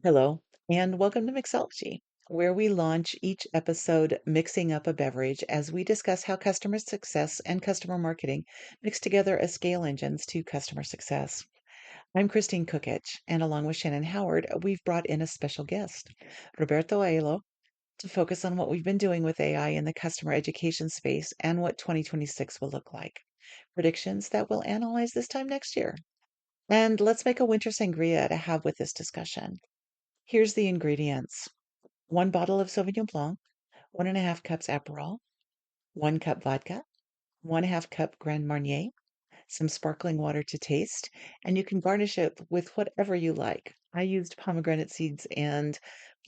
Hello, and welcome to Mixology, where we launch each episode mixing up a beverage as we discuss how customer success and customer marketing mix together as scale engines to customer success. I'm Kristine Cookitch, and along with Shannon Howard, we've brought in a special guest, Roberto, to focus on what we've been doing with AI in the customer education space and what 2026 will look like. Predictions that we'll analyze this time next year. And let's make a winter sangria to have with this discussion. Here's the ingredients: 1 bottle of Sauvignon Blanc, 1.5 cups Aperol, 1 cup vodka, 1/2 cup Grand Marnier, some sparkling water to taste, and you can garnish it with whatever you like. I used pomegranate seeds and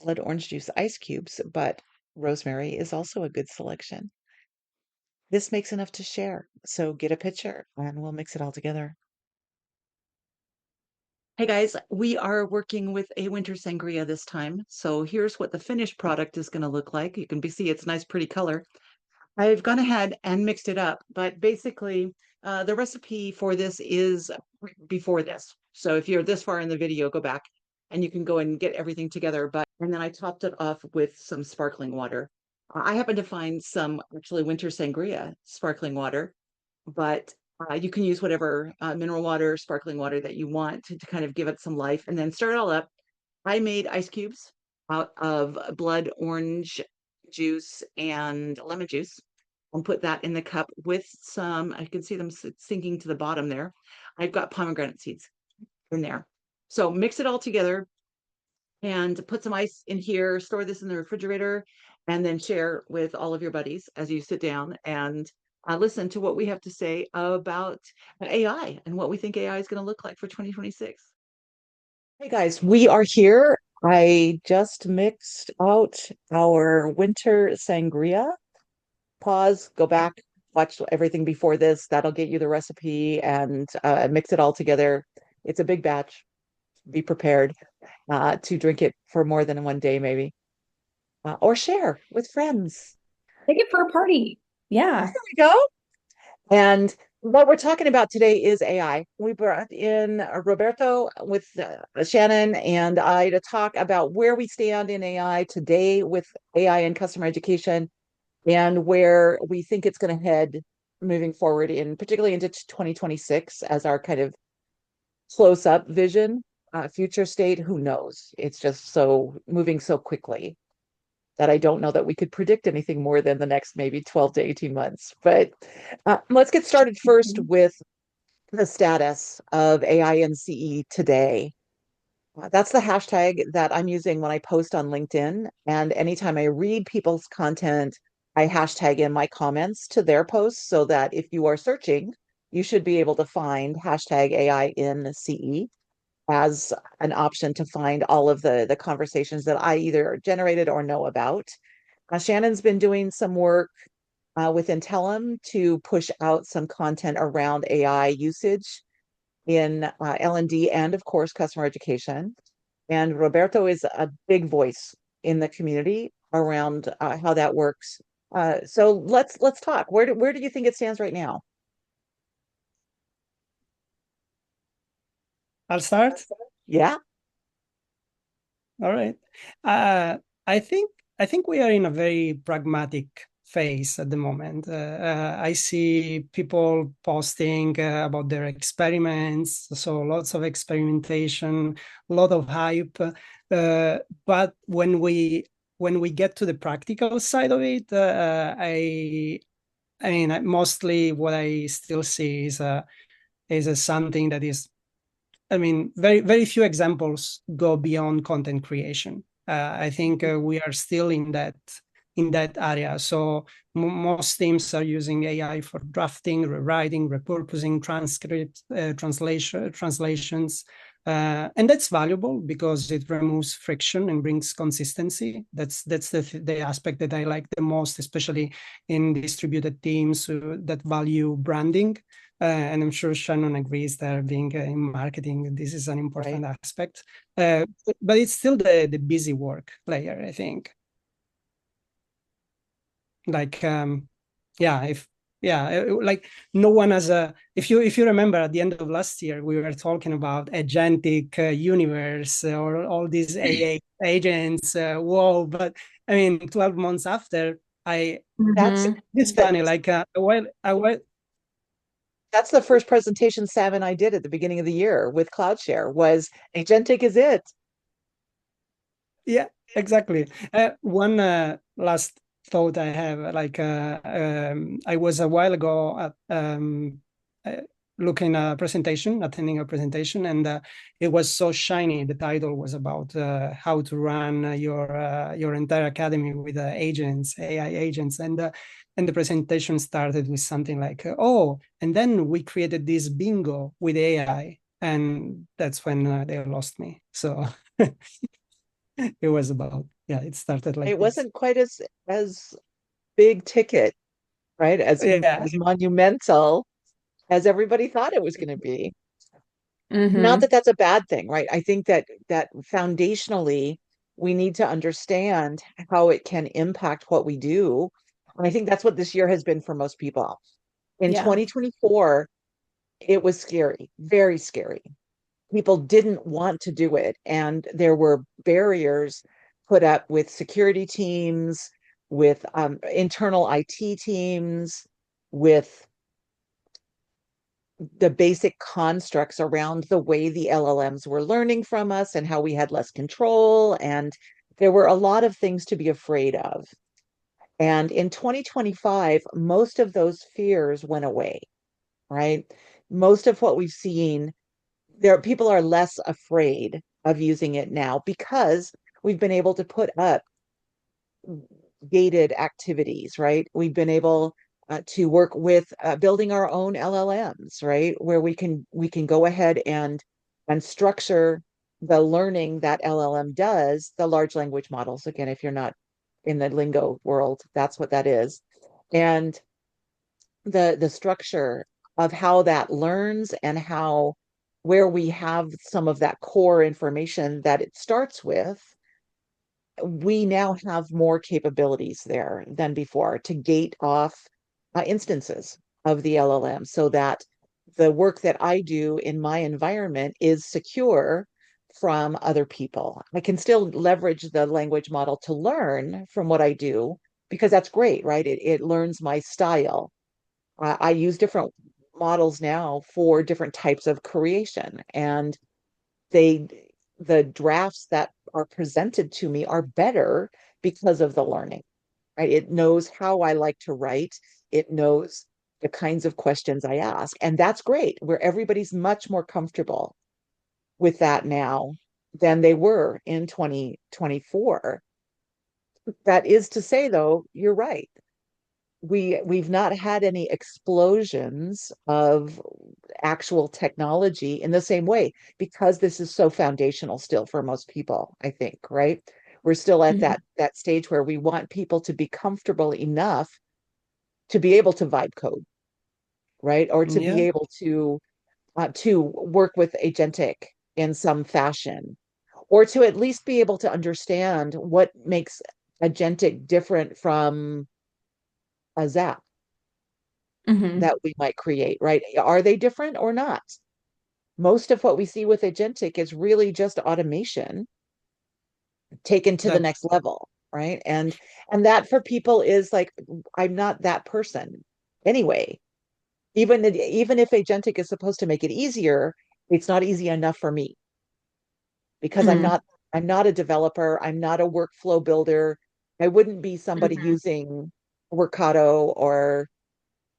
blood orange juice ice cubes, but rosemary is also a good selection. This makes enough to share, so get a pitcher and we'll mix it all together. Hey guys, we are working with a winter sangria this time. So here's what the finished product is going to look like. You can see it's nice, pretty color. I've gone ahead and mixed it up, but basically the recipe for this is before this. So if you're this far in the video, go back and you can go and get everything together. And then I topped it off with some sparkling water. I happen to find some actually winter sangria sparkling water, but you can use whatever mineral water, sparkling water that you want to kind of give it some life and then stir it all up. I made ice cubes out of blood orange juice and lemon juice and put that in the cup with some, I can see them sinking to the bottom there. I've got pomegranate seeds in there. So mix it all together and put some ice in here, store this in the refrigerator, and then share with all of your buddies as you sit down and listen to what we have to say about AI and what we think AI is going to look like for 2026. Hey guys, we are here. I just mixed out our winter sangria. Pause, go back, watch everything before this. That'll get you the recipe and mix it all together. It's a big batch. Be prepared to drink it for more than one day, maybe, or share with friends. Take it for a party. There Yeah. we go. And what we're talking about today is AI. We brought in Roberto with Shannon and I to talk about where we stand in AI today with AI and customer education and where we think it's going to head moving forward in particularly into 2026 as our kind of close up vision. Future state, who knows? It's just so moving so quickly that I don't know that we could predict anything more than the next maybe 12 to 18 months. But let's get started first Mhm. with the status of AI and CE today. That's the hashtag that I'm using when I post on LinkedIn. And anytime I read people's content, I hashtag in my comments to their posts so that if you are searching, you should be able to find hashtag AI in CE as an option to find all of the conversations that I either generated or know about. Shannon's been doing some work with Intellum to push out some content around AI usage in L&D and of course customer education. And Roberto is a big voice in the community around how that works. So let's talk. Where do you think it stands right now? I'll start. Yeah. All right. Uh, I think I think we are in a very pragmatic phase at the moment. I see people posting about their experiments, so lots of experimentation, a lot of hype. But when we get to the practical side of it, I mean, mostly what I still see is something that is, I mean, very, very few examples go beyond content creation. I think we are still in that area. So most teams are using AI for drafting, rewriting, repurposing, transcripts, translations, and that's valuable because it removes friction and brings consistency. That's the aspect that I like the most, especially in distributed teams that value branding. And I'm sure Shannon agrees that being in marketing, this is an important aspect. But it's still the busy work layer, I think. Like, yeah, Yeah, like no one has a. If you remember at the end of last year, we were talking about agentic universe or all these AA agents. Whoa! But I mean, 12 months after, I That's Hmm. it's that, funny. Like a while, that's the first presentation Sam and I did at the beginning of the year with CloudShare was agentic is it. yeah, exactly. One last thought I have, like I was a while ago at uh, looking at a presentation, attending a presentation, and it was so shiny. The title was about how to run your entire academy with agents, AI agents, and the presentation started with something like, "Oh, and then we created this bingo with AI," and that's when they lost me. So. It was about, yeah, it started like It this. wasn't quite as big ticket, right? Yeah. As monumental as everybody thought it was going to be. Not that Hmm. that's a bad thing, right? I think that foundationally we need to understand how it can impact what we do. And I think that's what this year has been for most people. In Yeah. 2024, it was scary, very scary. People didn't want to do it, and there were barriers put up with security teams, with internal IT teams, with the basic constructs around the way the LLMs were learning from us and how we had less control. And there were a lot of things to be afraid of. And in 2025, most of those fears went away, right? Most of what we've seen, there people are less afraid of using it now because we've been able to put up gated activities, right? We've been able to work with building our own LLMs, right? Where we can go ahead and structure the learning that LLM does, the large language models. Again, if you're not in the lingo world, that's what that is. And the structure of how that learns and how where we have some of that core information that it starts with, we now have more capabilities there than before to gate off instances of the LLM so that the work that I do in my environment is secure from other people. I can still leverage the language model to learn from what I do because that's great, right? It learns my style. I use different models now for different types of creation, and they the drafts that are presented to me are better because of the learning, right? It knows how I like to write. It knows the kinds of questions I ask, and that's great. Where everybody's much more comfortable with that now than they were in 2024. That is to say, though, you're right. We've not had any explosions of actual technology in the same way because this is so foundational still for most people, I think, right? We're still at Hmm. that stage where we want people to be comfortable enough to be able to vibe code, right? Or to be Yeah, able to work with agentic in some fashion, or to at least be able to understand what makes agentic different from a Zap Hmm. that we might create, right? Are they different or not? Most of what we see with agentic is really just automation taken to the that next level, right? And that for people is like, I'm not that person anyway. Even if agentic is supposed to make it easier, it's not easy enough for me because Hmm. I'm not a developer, I'm not a workflow builder. I wouldn't be somebody Hmm. using Workato or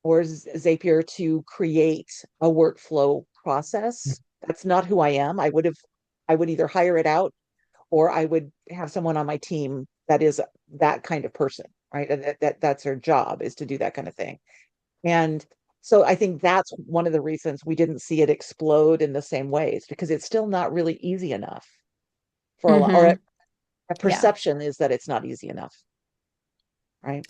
Zapier to create a workflow process. That's not who I am. I would either hire it out or I would have someone on my team that is that kind of person, right? And that's their job is to do that kind of thing. And so I think that's one of the reasons we didn't see it explode in the same ways because it's still not really easy enough for a lot, or Hmm. a Yeah. perception is that it's not easy enough, right?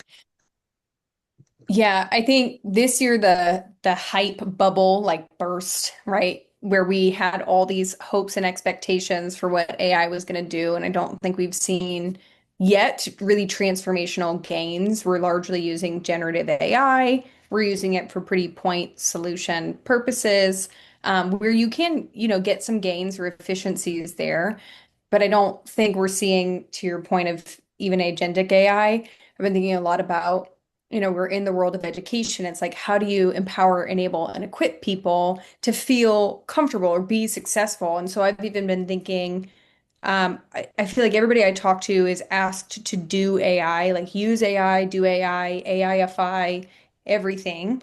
Yeah, I think this year the hype bubble like burst, right? Where we had all these hopes and expectations for what AI was going to do, and I don't think we've seen yet really transformational gains. We're largely using generative AI. we're using it for pretty point solution purposes, where you can, get some gains or efficiencies there. But I don't think we're seeing, to your point of even agentic AI, I've been thinking a lot about, we're in the world of education. It's like, how do you empower, enable, and equip people to feel comfortable or be successful? And so I've even been thinking, I feel like everybody I talk to is asked to do AI, like use AI, do AI, AIFI, everything.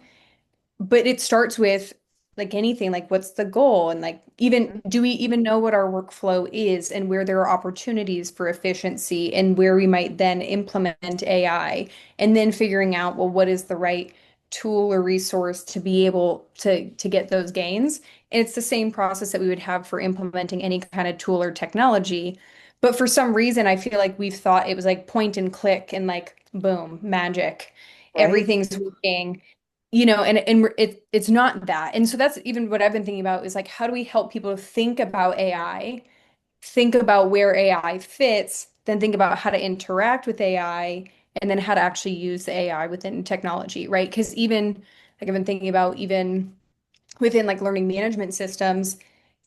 But it starts with like anything, like what's the goal? And like even do we even know what our workflow is and where there are opportunities for efficiency and where we might then implement AI and then figuring out, well, what is the right tool or resource to be able to get those gains? And it's the same process that we would have for implementing any kind of tool or technology. But for some reason, I feel like we've thought it was like point and click and like boom, magic. Right? Everything's working, and it's not that. And so that's even what I've been thinking about is like, how do we help people think about AI, think about where AI fits, then think about how to interact with AI, and then how to actually use the AI within technology, right? Because even like I've been thinking about even within like learning management systems,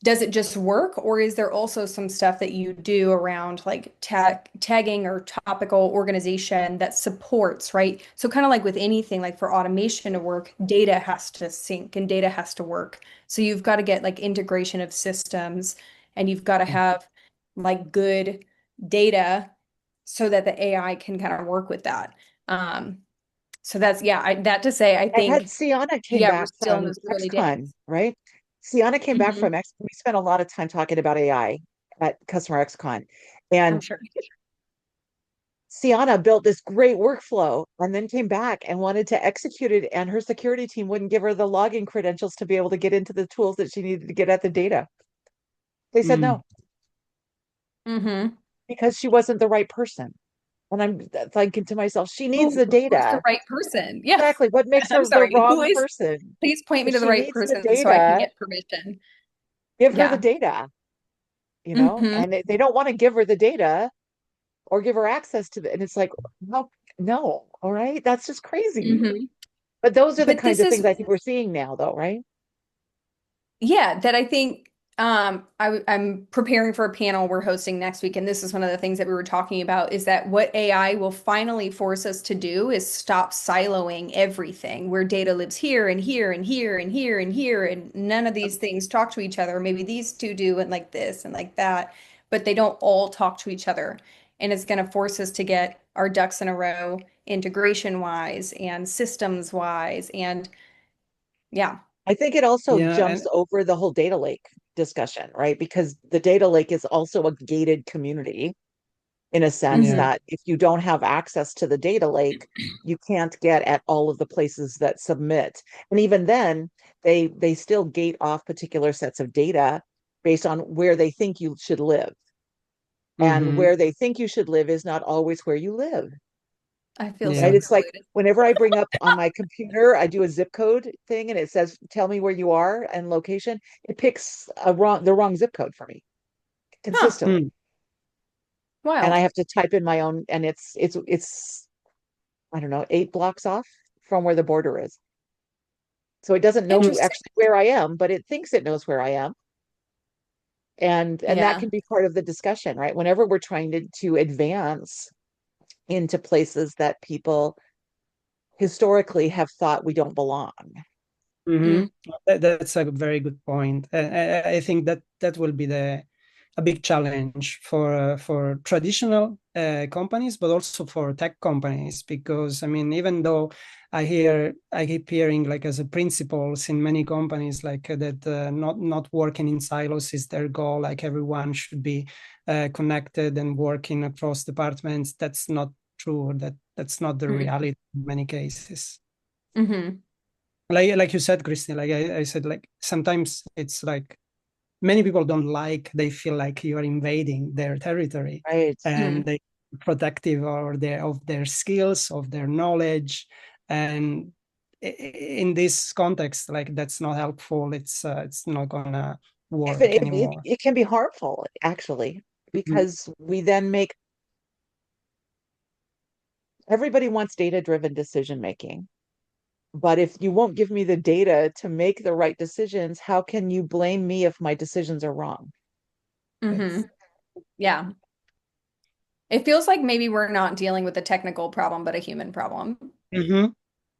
does it just work or is there also some stuff that you do around like tagging or topical organization that supports, right? So kind of like with anything, like for automation to work, data has to sync and data has to work. So you've got to get like integration of systems and you've got to have like good data so that the AI can kind of work with that. Um, so that's, yeah, that to say, I I had think, Sienna came yeah, we're back still in from those early days. XCon, right? Sienna came back Mhm. from X. We spent a lot of time talking about AI at Customer XCon. I'm And sure. Sienna built this great workflow and then came back and wanted to execute it. And her security team wouldn't give her the login credentials to be able to get into the tools that she needed to get at the data. They said Mm. no, Mm-hmm. because she wasn't the right person. And I'm thinking to myself, she needs the Who's the data. right person? Yeah. Exactly. What makes I'm her the sorry. Who wrong is, person? please point me If to the she right needs the person so I can data, get permission. give her the Yeah. data, Mm-hmm. and they don't want to give her the data or give her access to it. And it's like, no, no, all right. That's just crazy. Mm-hmm. But those are the But kinds this of is things I think we're seeing now, though, right? Yeah, that I think I'm preparing for a panel we're hosting next week, and this is one of the things that we were talking about is that what AI will finally force us to do is stop siloing everything, where data lives here and here and here and here and here, and none of these things talk to each other. Maybe these two do, and like this and like that, but they don't all talk to each other. And it's going to force us to get our ducks in a row, integration wise and systems wise, and yeah. I think it also Yeah, jumps over the whole data lake discussion, right? Because the data lake is also a gated community in a sense yeah. Hmm. that if you don't have access to the data lake, you can't get at all of the places that submit. And even then, they still gate off particular sets of data based on where they think you should live. And Hmm. where they think you should live is not always where you live, I feel so right? Yeah. It's like excluded. whenever I bring up on my computer, I do a zip code thing and it says, tell me where you are and location. It picks the wrong zip code for me Huh. consistently. Mm. And I Wild. have to type in my own, and it's I don't know, 8 blocks off from where the border is. So it doesn't know Mm. Interesting. actually where I am, but it thinks it knows where I am. And that Yeah. can be part of the discussion, right? Whenever we're trying to advance into places that people historically have thought we don't belong. Hmm. Mm. That's a very good point. I think that that will be a big challenge for traditional companies, but also for tech companies, because I mean, even though I keep hearing like as a principles in many companies like that not working in silos is their goal, like everyone should be connected and working across departments. That's not true. That's not the Mm. reality in many cases. Hmm. Like you said, Kristine, like I said, like sometimes it's like many people don't like, they feel like you are invading their territory Right. Mm. and they protective of their skills, of their knowledge. And in this context, like that's not helpful. It's not gonna If work anymore. it can be harmful, actually, Mhm. because we then make everybody wants data-driven decision making. But if you won't give me the data to make the right decisions, how can you blame me if my decisions are wrong? Mm-hmm. Yeah. It feels like maybe we're not dealing with a technical problem, but a human problem. Mm-hmm.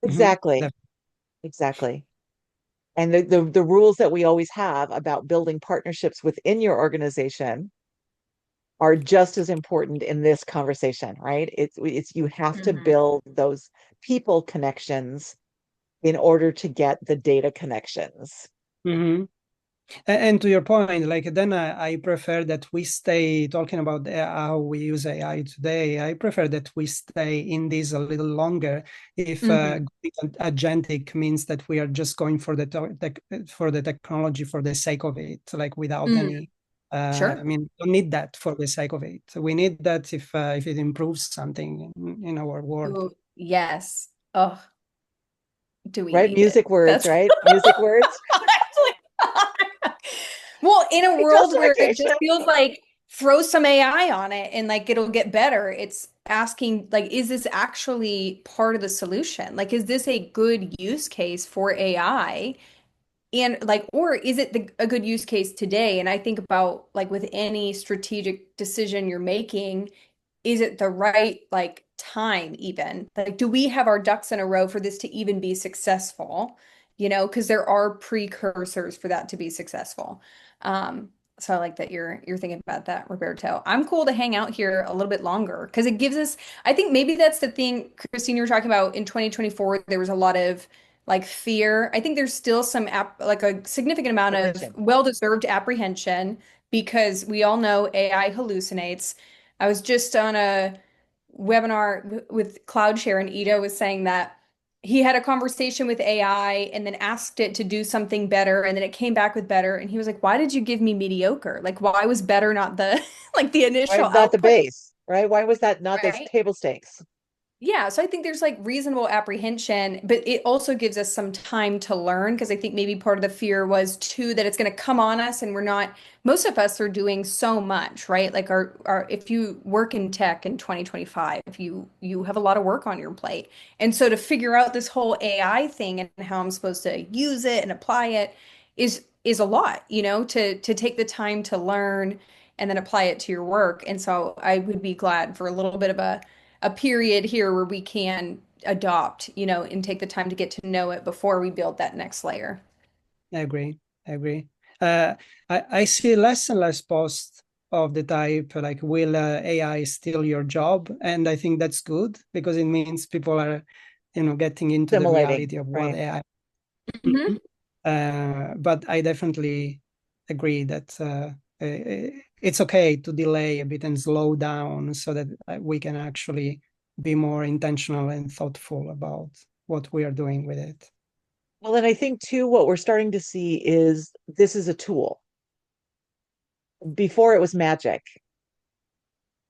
Exactly. Exactly. And the rules that we always have about building partnerships within your organization are just as important in this conversation, right? It's you have to Mhm. build those people connections in order to get the data connections. Mm-hmm. And to your point, like then I prefer that we stay talking about how we use AI today. I prefer that we stay in this a little longer. If Mhm. agentic means that we are just going for the for the technology for the sake of it, like without Mm. any. Sure. I mean, don't need that for the sake of it. We need that if it improves something in our world. Ooh, yes. Oh, do we Right? need it? Music words, That's right? Music words. well, in a world where it Justification. just feels like throw some AI on it and like it'll get better. It's asking like, is this actually part of the solution? Like, is this a good use case for AI? And like, or is it a good use case today? And I think about like with any strategic decision you're making, is it the right like time even? Like, do we have our ducks in a row for this to even be successful? You know, because there are precursors for that to be successful. So I like that you're thinking about that, Roberto. I'm cool to hang out here a little bit longer because it gives us, I think maybe that's the thing, Kristine, you were talking about in 2024, there was a lot of like fear. I think there's still some like a significant amount of Apprehension. well-deserved apprehension because we all know AI hallucinates. I was just on a webinar with CloudShare, and Ito was saying that he had a conversation with AI and then asked it to do something better, and then it came back with better. And he was like, "Why did you give me mediocre? Like, why was better not the like the initial Right? Not the output?" base, right? Why was that not those Right? table stakes? Yeah, so I think there's like reasonable apprehension, but it also gives us some time to learn because I think maybe part of the fear was too that it's going to come on us and we're not, most of us are doing so much, right? Like our if you work in tech in 2025, you have a lot of work on your plate. And so to figure out this whole AI thing and how I'm supposed to use it and apply it is a lot, you know, to take the time to learn and then apply it to your work. And so I would be glad for a little bit of a period here where we can adopt, you know, and take the time to get to know it before we build that next layer. I agree. I agree. Uh, I see less and less posts of the type like, will AI steal your job? And I think that's good because it means people are, getting into the Assimilating, reality of what right? AI. Mhm. But I definitely agree that it's okay to delay a bit and slow down so that we can actually be more intentional and thoughtful about what we are doing with it. Well, and I think too, what we're starting to see is this is a tool. Before it was magic,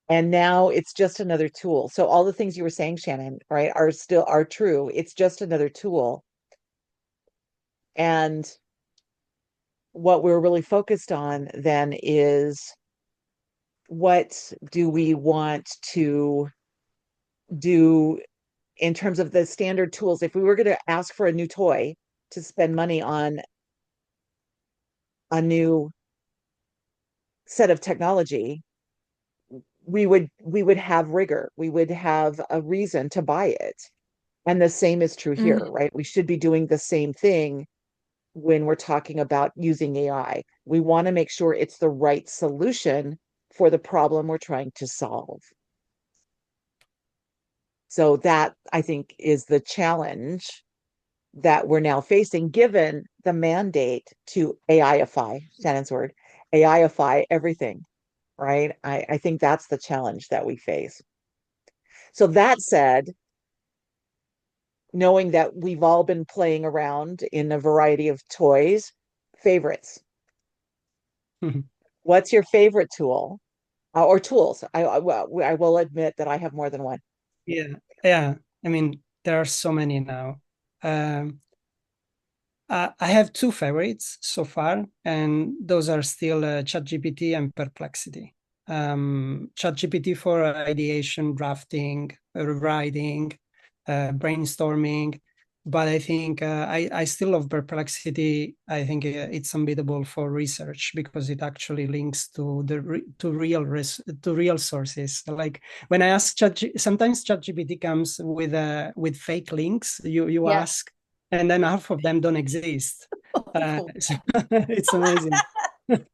and now it's just another tool. So all the things you were saying, Shannon, right, are true. It's just another tool. And what we're really focused on then is what do we want to do in terms of the standard tools? If we were going to ask for a new toy to spend money on a new set of technology, we would have rigor. We would have a reason to buy it. And the same is true here, Mhm. right? We should be doing the same thing when we're talking about using AI. We want to make sure it's the right solution for the problem we're trying to solve. So that I think is the challenge that we're now facing, given the mandate to AIify, Shannon's word, AIify everything, right? I think that's the challenge that we face. So that said, knowing that we've all been playing around in a variety of toys, favorites. What's your favorite tool or tools? I will admit that I have more than one. Yeah, yeah. I mean, there are so many now. Um, I have two favorites so far, and those are still ChatGPT and Perplexity. ChatGPT for ideation, drafting, writing, brainstorming. but I think I still love Perplexity. I think it's unbeatable for research because it actually links to real sources. Like when I ask sometimes ChatGPT comes with fake links. You Yeah. ask, and then half of them don't exist. So it's amazing. You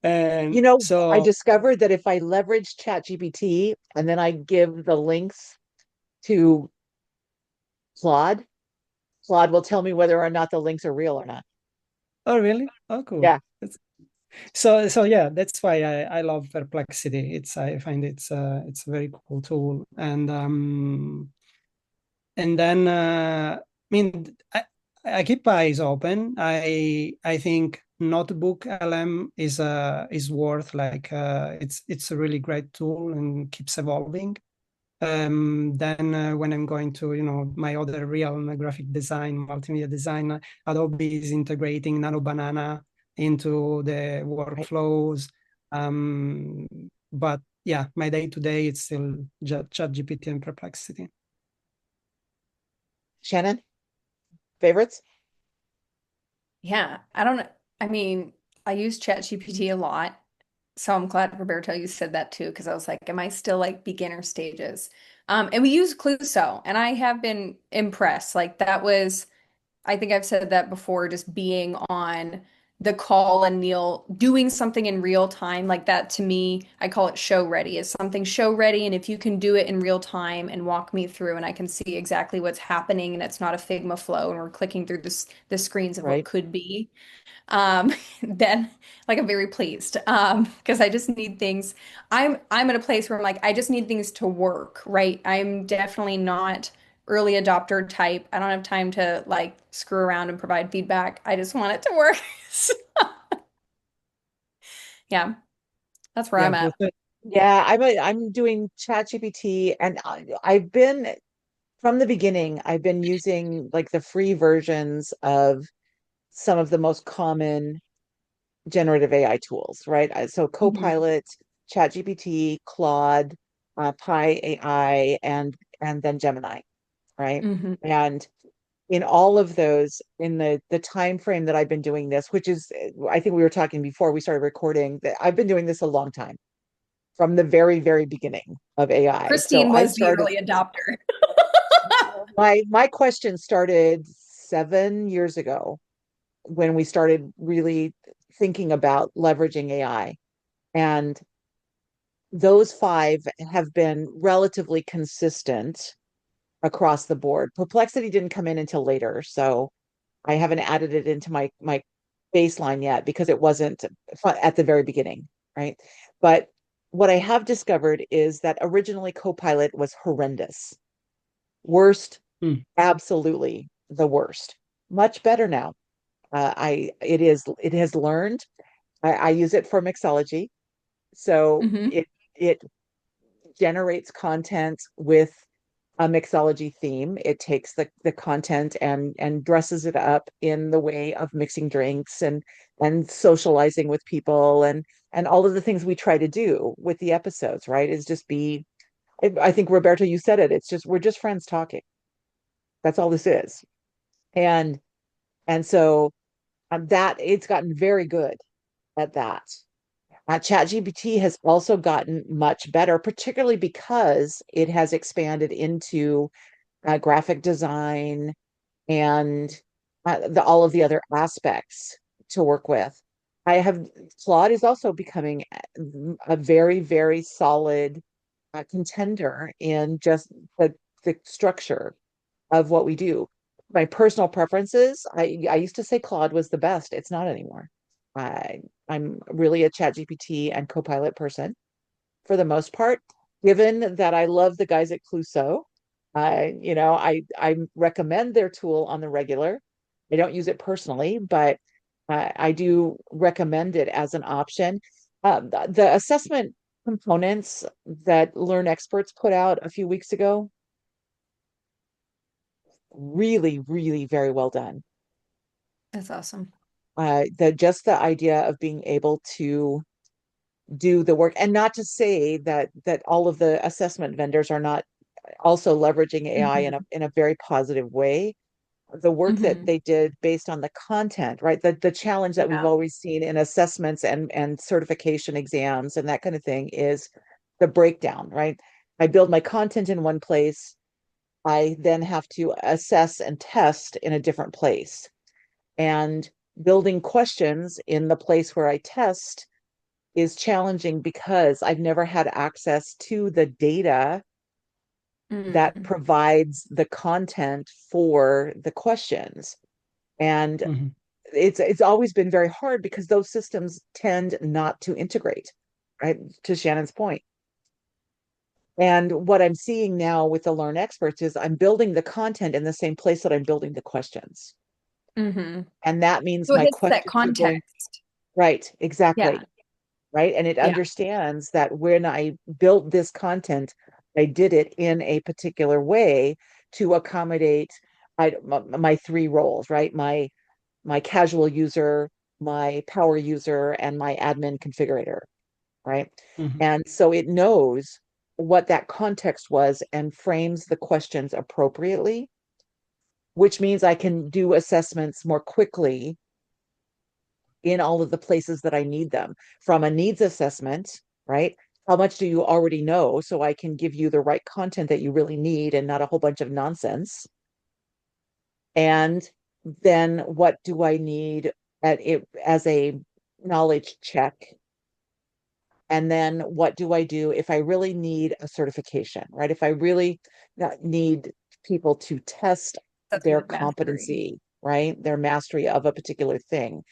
And know, I so discovered that if I leverage ChatGPT and then I give the links to Claude, Claude will tell me whether or not the links are real or not. oh really? Oh cool. Yeah. So yeah, that's why I love Perplexity. I find it's a very cool tool. And then I mean I keep eyes open. I think Notebook LM is worth like it's a really great tool and keeps evolving. Then when I'm going to my other realm, graphic design, multimedia design, Adobe is integrating Nano Banana into the workflows. But yeah, my day to day it's still ChatGPT and Perplexity. Shannon, favorites? Yeah, I don't know. I mean, I use ChatGPT a lot. So I'm glad, Roberto, you said that too, because I was like, am I still like beginner stages? And we use Cluso, and I have been impressed. Like that was, I think I've said that before, just being on the call and Neil doing something in real time like that to me, I call it show ready. Is something show ready, and if you can do it in real time and walk me through, and I can see exactly what's happening, and it's not a Figma flow, and we're clicking through the screens of what Right. could be, then like I'm very pleased. Because I just need things. I'm at a place where I'm like, I just need things to work, right? I'm definitely not early adopter type. I don't have time to like screw around and provide feedback. I just want it to work. So, yeah, that's where Yeah, I'm at. Yeah, I'm doing ChatGPT, and I've been from the beginning, I've been using like the free versions of some of the most common generative AI tools, right? So Mhm. Copilot, ChatGPT, Claude, Pi AI, and then Gemini, right? Mhm. And in all of those, in the time frame that I've been doing this, which is, I think we were talking before we started recording, that I've been doing this a long time, from the very, very beginning of AI. So Kristine I was the started, early adopter. my question started 7 years ago when we started really thinking about leveraging AI. And those five have been relatively consistent across the board. Perplexity didn't come in until later, so I haven't added it into my baseline yet because it wasn't at the very beginning, right? But what I have discovered is that originally Copilot was horrendous. Worst, Mm. absolutely the worst. Much better now. It has learned. I use it for mixology, so Mhm. it generates content with a mixology theme. It takes the content and dresses it up in the way of mixing drinks and socializing with people and all of the things we try to do with the episodes, right? Is just be I think Roberto, you said it. It's just we're just friends talking. That's all this is. And so that it's gotten very good at that. ChatGPT has also gotten much better, particularly because it has expanded into graphic design and all of the other aspects to work with. I have Claude is also becoming a very, very solid contender in just the structure of what we do. My personal preferences, I used to say Claude was the best. It's not anymore. I'm really a ChatGPT and Copilot person for the most part, given that I love the guys at Clouseau. I recommend their tool on the regular. I don't use it personally, but I do recommend it as an option. The assessment components that Learn Experts put out a few weeks ago, really, really very well done. That's awesome. The idea of being able to do the work, and not to say that all of the assessment vendors are not also leveraging AI Mhm. in a very positive way. the work that they did based on the content, right? The challenge that we've Yeah. always seen in assessments and certification exams and that kind of thing is the breakdown, right? I build my content in one place. I then have to assess and test in a different place. And building questions in the place where I test is challenging because I've never had access to the data that provides the content for the questions. And Mhm. it's always been very hard because those systems tend not to integrate, right? To Shannon's point. And what I'm seeing now with the Learn Experts is I'm building the content in the same place that I'm building the questions. Mm-hmm. And that means So it my hits that questions are going context. right, Yeah. exactly. Right. And it Yeah. understands that when I built this content, I did it in a particular way to accommodate my three roles, right? My casual user, my power user, and my admin configurator, right? Mhm. And so it knows what that context was and frames the questions appropriately, which means I can do assessments more quickly in all of the places that I need them. From a needs assessment, right? How much do you already know so I can give you the right content that you really need and not a whole bunch of nonsense? And then what do I need at it as a knowledge check? And then what do I do if I really need a certification, right? If I really need people to test their Substantive mastery. competency, right? Their mastery of a particular thing.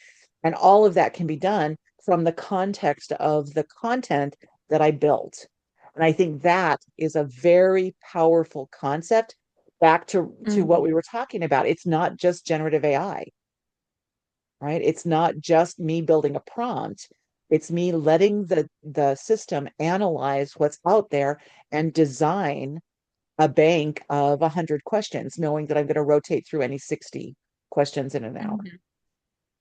And all of that can be done from the context of the content that I built. And I think that is a very powerful concept back to what we were talking about. It's not just generative AI, right? It's not just me building a prompt. It's me letting the system analyze what's out there and design a bank of 100 questions, knowing that I'm going to rotate through any 60 questions in an hour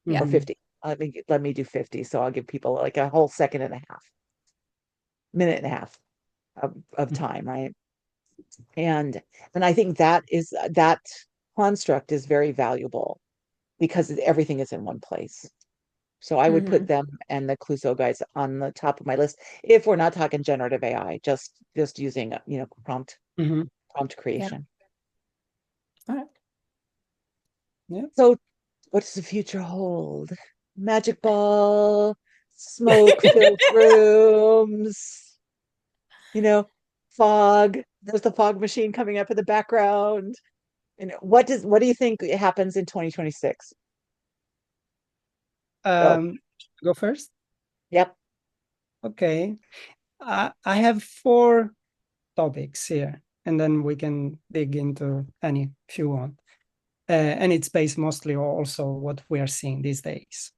Yeah. or 50. Let me do 50. So I'll give people like a whole second and a half, minute and a half of time, right? And I think that construct is very valuable because everything is in one place. So I would put them and the Cluso guys on the top of my list if we're not talking generative AI, just using prompt Mhm. creation. All right. Yeah. So what does the future hold? Magic ball, smoke-filled rooms, fog. There's the fog machine coming up in the background. And what do you think happens in 2026? Go. Go first. Yep. Okay. I have 4 topics here, and then we can dig into any if you want. And it's based mostly also what we are seeing these days.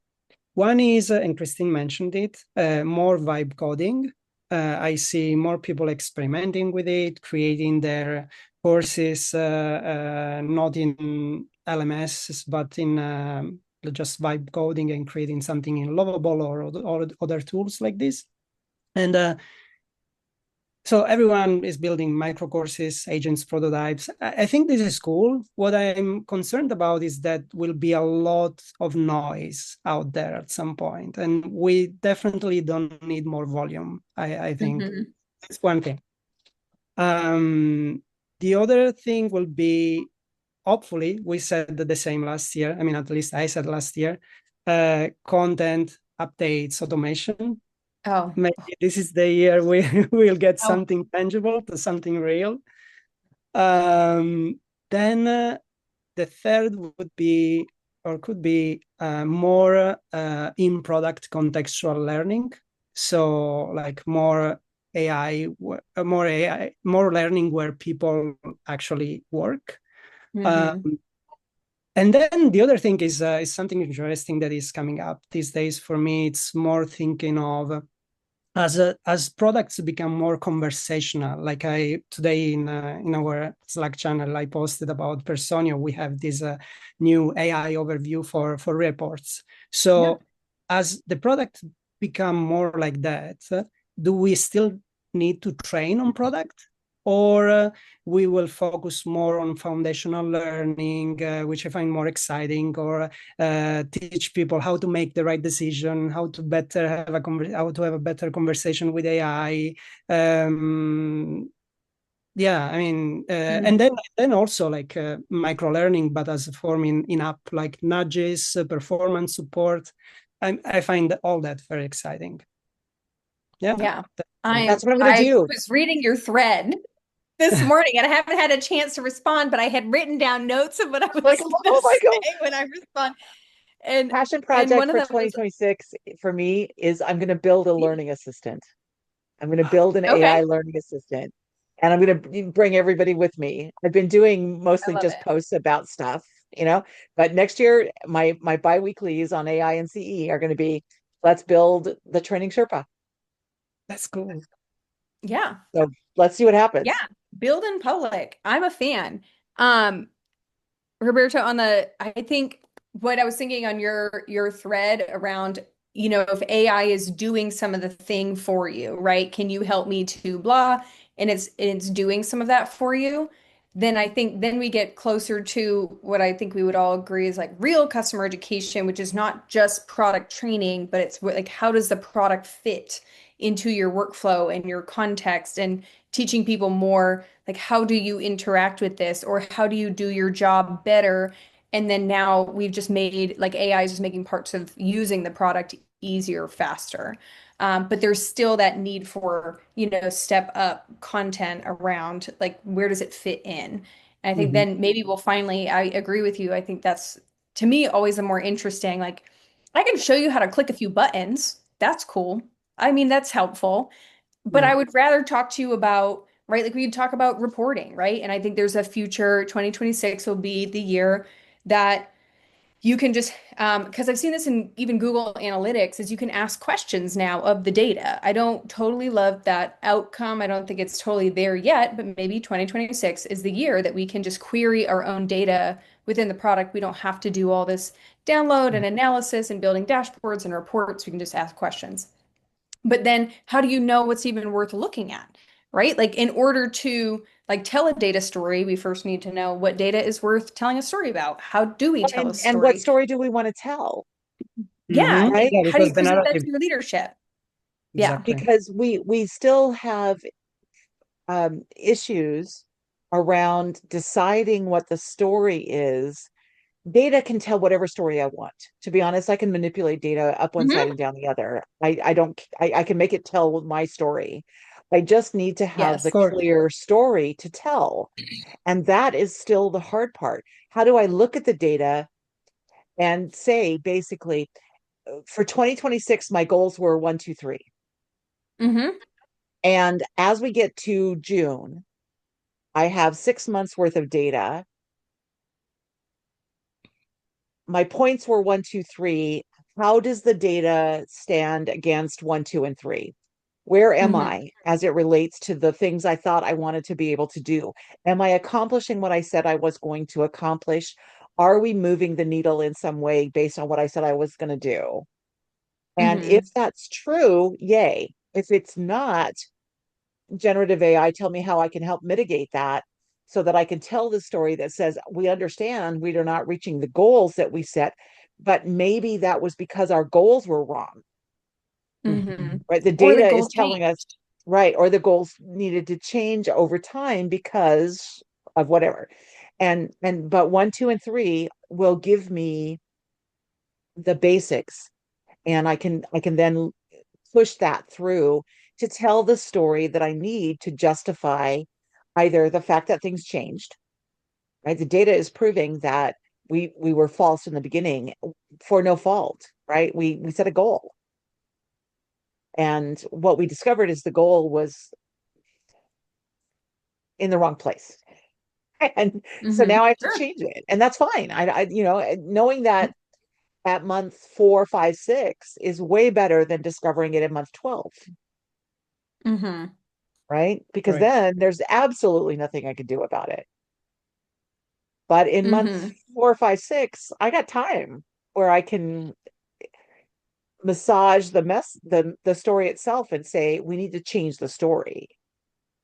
One is, and Kristine mentioned it, more vibe coding. I see more people experimenting with it, creating their courses, not in LMS, but in just vibe coding and creating something in Lovable or other tools like this. And so everyone is building micro courses, agents, prototypes. I think this is cool. What I'm concerned about is that will be a lot of noise out there at some point, and we definitely don't need more volume. I think that's one thing. The other thing will be, hopefully, we said the same last year. I mean, at least I said last year, content updates, automation. Oh. Maybe this is the year we will get Oh. something tangible to something real. Then the third would be, or could be, more in-product contextual learning. So like more AI, more learning where people actually work. And then the other thing is something interesting that is coming up these days for me. It's more thinking of as products become more conversational. Like today in our Slack channel, I posted about Personio. We have this new AI overview for reports. So as the product become more like that, do we still need to train on product? or we will focus more on foundational learning, which I find more exciting, or teach people how to make the right decision, how to better have how to have a better conversation with AI. Yeah, I mean, and then also like micro learning, but as a form in app, like nudges, performance support. I find all that very exciting. Yeah, Yeah. That's what I'm going to I do. was reading your thread this morning and I haven't had a chance to respond, but I had written down notes of what I was Like, going oh to my God. say when I respond. And Passion and project one of for them was 2026 for me is I'm going to build a learning assistant. I'm going to build an okay. AI learning assistant, and I'm going to bring everybody with me. I've been doing I mostly love just it. posts about stuff, but next year my biweeklies on AI and CE are going to be, let's build the training Sherpa. that's cool. Yeah. So let's see what happens. Yeah. Build in public. I'm a fan. Um, Roberto, I think what I was thinking on your thread around, if AI is doing some of the thing for you, right? Can you help me to blah? And it's doing some of that for you. Then I think then we get closer to what I think we would all agree is like real customer education, which is not just product training, but it's like how does the product fit into your workflow and your context and teaching people more like how do you interact with this or how do you do your job better, and then now we've just made like AI is just making parts of using the product easier, faster. But there's still that need for, step up content around like where does it fit in? And I think then maybe we'll finally, I agree with you. I think that's to me always a more interesting, like I can show you how to click a few buttons. That's cool. I mean, that's helpful. But I would rather talk to you about, right? Like we could talk about reporting, right? And I think there's a future 2026 will be the year that you can just, because I've seen this in even Google Analytics, is you can ask questions now of the data. I don't totally love that outcome. I don't think it's totally there yet, but maybe 2026 is the year that we can just query our own data within the product. We don't have to do all this download and analysis and building dashboards and reports. We can just ask questions. But then how do you know what's even worth looking at, right? Like in order to like tell a data story, we first need to know what data is worth telling a story about. How do we tell a And what story? story do we want to tell? Yeah, and Right? Yeah, how do because you the present that narrative, to your leadership? Yeah. exactly. Because we still have issues around deciding what the story is. Data can tell whatever story I want. To be honest, I can manipulate data up one side Hmm. and down the other. I don't, I can make it tell my story. I just need to have Yes. the Of course. clear story to tell. And that is still the hard part. How do I look at the data and say, basically, for 2026, my goals were 1, 2, 3. Hmm. And as we get to June, I have 6 months worth of data. My points were 1, 2, 3. How does the data stand against 1, 2, and 3? Where am Hmm. I as it relates to the things I thought I wanted to be able to do? Am I accomplishing what I said I was going to accomplish? Are we moving the needle in some way based on what I said I was going to do? And if Hmm. that's true, yay. If it's not, generative AI, tell me how I can help mitigate that so that I can tell the story that says we understand we are not reaching the goals that we set, but maybe that was because our goals were wrong, Hmm. right? The Or the data is goals telling us, changed. right, or the goals needed to change over time because of whatever. But 1, 2, and 3 will give me the basics, and I can then push that through to tell the story that I need to justify either the fact that things changed, right? The data is proving that we were false in the beginning for no fault, right? We set a goal. And what we discovered is the goal was in the wrong place. And so Hmm. now I have to Sure. change it. And that's fine. Knowing that at month 4, 5, 6 is way better than discovering it in month 12, Hmm. right? Because Right. then there's absolutely nothing I could do about it. But in month Hmm. 4, 5, 6, I got time where I can massage the story itself and say, we need to change the story.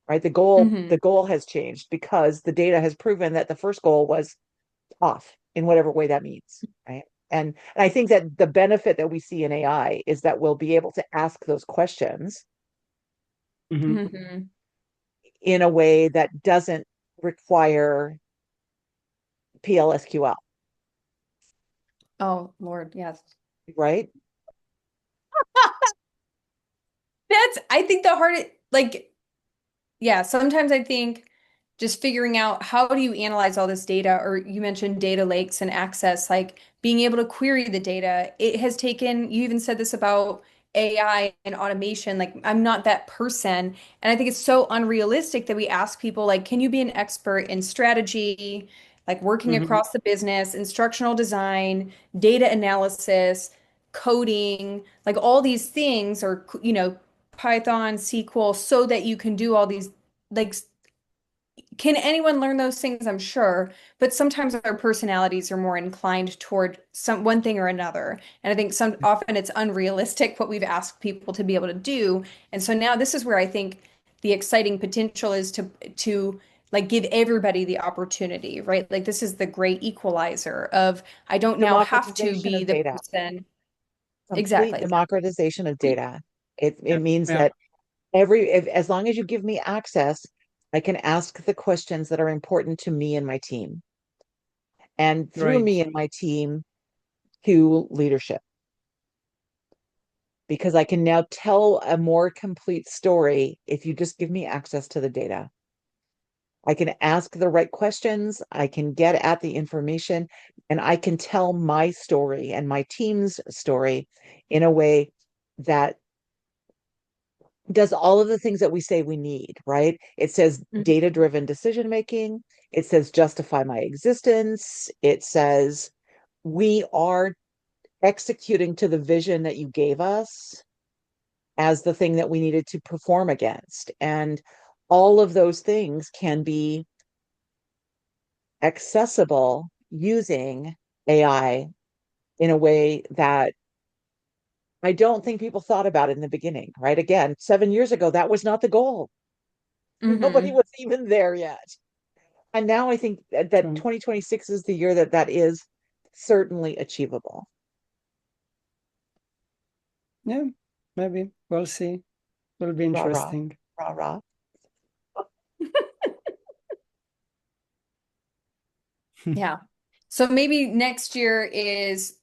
right? The goal has changed because the data has proven that the first goal was off in whatever way that means, right? And I think that the benefit that we see in AI is that we'll be able to ask those questions in a way that doesn't require PLSQL, Oh, Lord, yes. right? I think the hardest, like, yeah, sometimes I think just figuring out how do you analyze all this data, or you mentioned data lakes and access, like being able to query the data. It has taken, you even said this about AI and automation, like I'm not that person. And I think it's so unrealistic that we ask people, like, can you be an expert in strategy, like working across the business, instructional design, data analysis, coding, like all these things, or, Python, SQL, so that you can do all these, like, can anyone learn those things? I'm sure, but sometimes our personalities are more inclined toward some one thing or another. And I think often it's unrealistic what we've asked people to be able to do. And so now this is where I think the exciting potential is to like give everybody the opportunity, right? Like this is the great equalizer of I don't now have to Democratization be of the data, person. complete Exactly. democratization of data. It means Yeah. that as long as you give me access, I can ask the questions that are important to me and my team, and through Right. me and my team to leadership, because I can now tell a more complete story if you just give me access to the data. I can ask the right questions, I can get at the information, and I can tell my story and my team's story in a way that does all of the things that we say we need, right? It says data-driven decision making. It says justify my existence. It says we are executing to the vision that you gave us as the thing that we needed to perform against. And all of those things can be accessible using AI in a way that I don't think people thought about in the beginning, right? Again, 7 years ago, that was not the goal. Nobody was even there yet. And now I think that 2026 is the year that is certainly achievable. Yeah, maybe. We'll see. It'll be Rah, rah, interesting. rah, rah. Yeah. So maybe next year is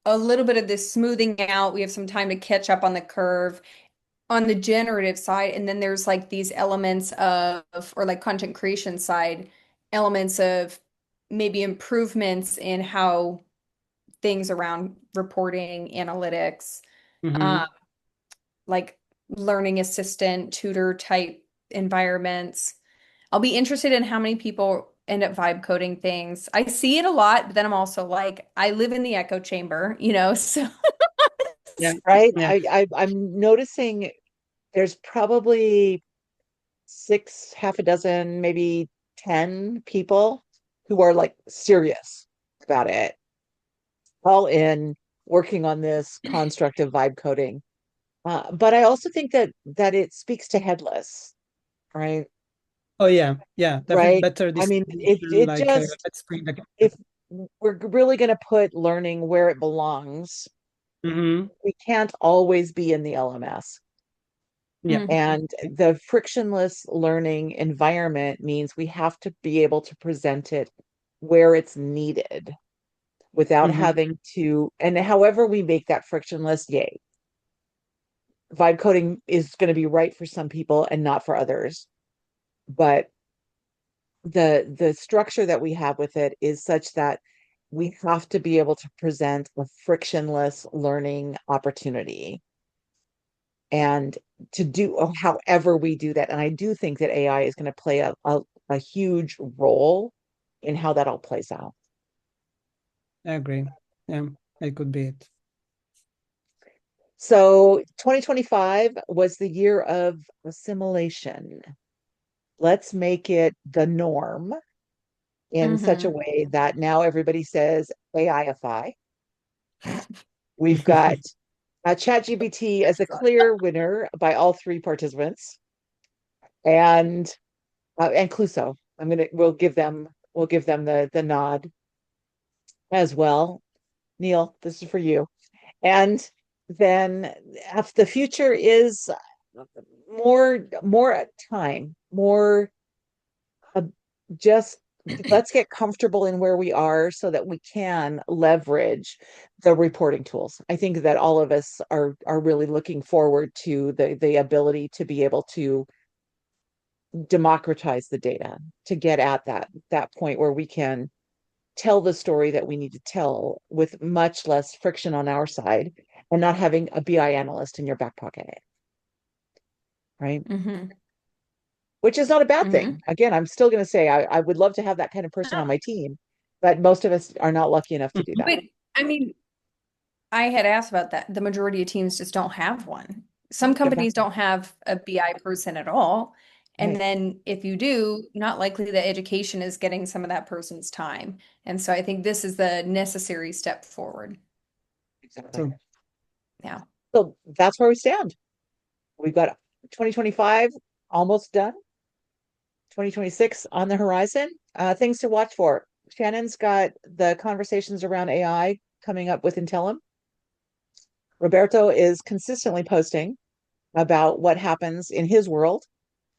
a little bit of this smoothing out. We have some time to catch up on the curve on the generative side. And then there's like these elements of, or like content creation side, elements of maybe improvements in how things around reporting, analytics, um, like learning assistant, tutor type environments. I'll be interested in how many people end up vibe coding things. I see it a lot, but then I'm also like, I live in the echo chamber, so Yeah. Right? Yeah. I'm noticing there's probably half a dozen, maybe 10 people who are like serious about it, all in working on this construct of vibe coding. But I also think that it speaks to headless, right? Oh yeah. Yeah. Definitely Right. better I mean, distribution. it Like just, let's bring the. if we're really going to put learning where it belongs, we can't always be in the LMS. Yeah. And the frictionless learning environment means we have to be able to present it where it's needed without having to, and however we make that frictionless, yay. Vibe coding is going to be right for some people and not for others. But the structure that we have with it is such that we have to be able to present a frictionless learning opportunity, and to do however we do that. And I do think that AI is going to play a huge role in how that all plays out. I agree. Yeah, it could be it. So 2025 was the year of assimilation. Let's make it the norm in such a way that now everybody says AIify. We've got ChatGPT as a clear winner by all three participants. and Cluso. We'll give them the nod as well. Neil, this is for you. And then if the future is more time, more just let's get comfortable in where we are so that we can leverage the reporting tools. I think that all of us are really looking forward to the ability to be able to democratize the data, to get at that point where we can tell the story that we need to tell with much less friction on our side and not having a BI analyst in your back pocket. Right? Mm-hmm. Which is not a bad Mm-hmm. thing. Again, I'm still going to say I would love to have that kind of person on my team, but most of us are not lucky enough to do that. But I mean, I had asked about that. The majority of teams just don't have one. Some companies don't have a BI person at all. And Right. then if you do, not likely that education is getting some of that person's time. And so I think this is the necessary step forward. Exactly. So, Yeah. So that's where we stand. We've got 2025 almost done. 2026 on the horizon. Things to watch for. Shannon's got the conversations around AI coming up with Intellum. Roberto is consistently posting about what happens in his world.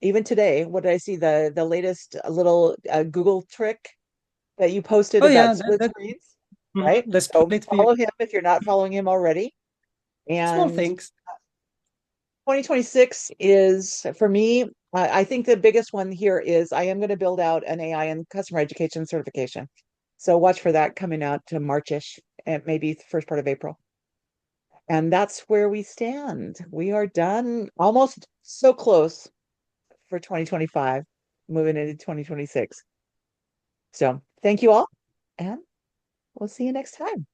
Even today, what did I see? The latest little Google trick that you posted oh about yeah, split that screens, right? the So split view, follow him if you're not following him already. small And things. 2026 is, for me, I think the biggest one here is I am going to build out an AI and customer education certification. So watch for that coming out to Marchish and maybe the first part of April. And that's where we stand. We are done, almost so close for 2025, moving into 2026. So thank you all, and we'll see you next time.